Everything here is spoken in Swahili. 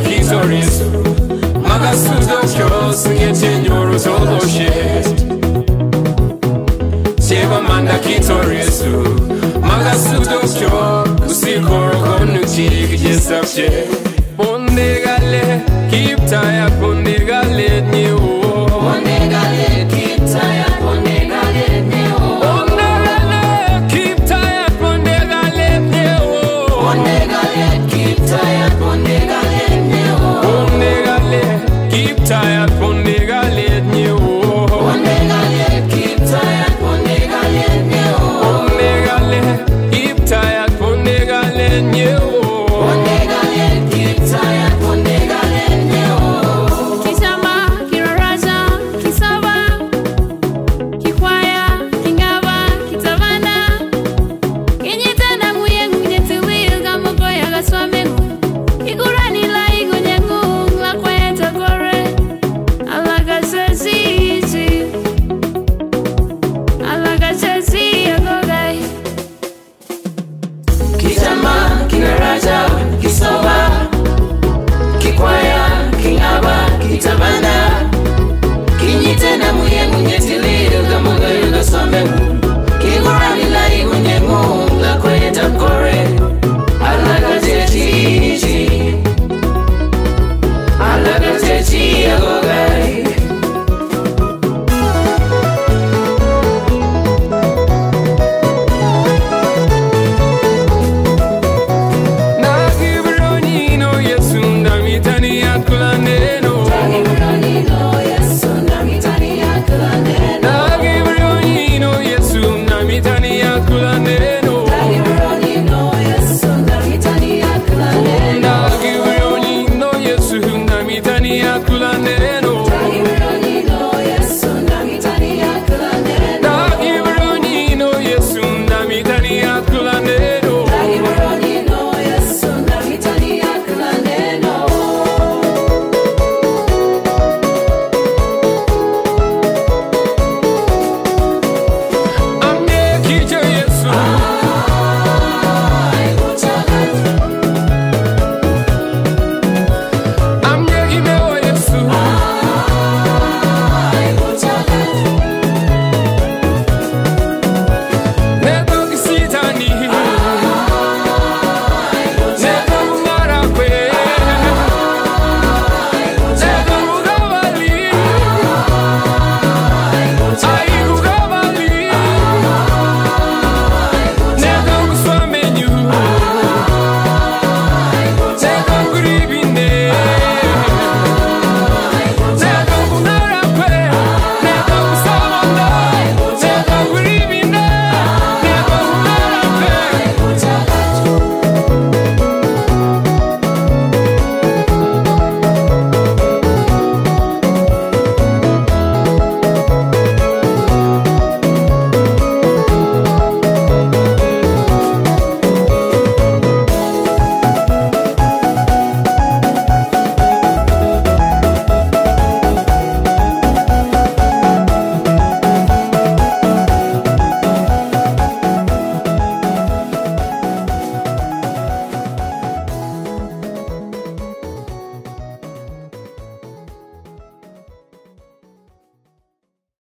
kitorisu magasudo kyo sungete nyoro todo she Sheba manda kitorisu magasudo kyo usikoro konu chiki jesapche Ponde gale keep tired ponde gale nyo Ponde gale keep tired ponde gale nyo Ponde gale keep tired ponde gale nyo Ponde gale keep tired ponde gale nyo Ponde gale keep tired ponde gale nyo Ponde gale keep tired ponde gale nyo Ponde gale keep tired ponde gale nyo Ponde gale keep tired ponde gale nyo Kisama, kiraraja, kisaba, kikwaya, kingaba, kitavana Kinyitana muyengu nyetiwil gamogoya gaswamengu Kigurani la igonyengu la kweta gore Alaga sezi agogai Kisama, kinaraja, kisoba Kikwaya, kingaba, kitabana Kinyitena muyengu nyetilil gamogoya gaswamengu Kigurani la igonyengu la kweta gore Alaga techi agogai Kulane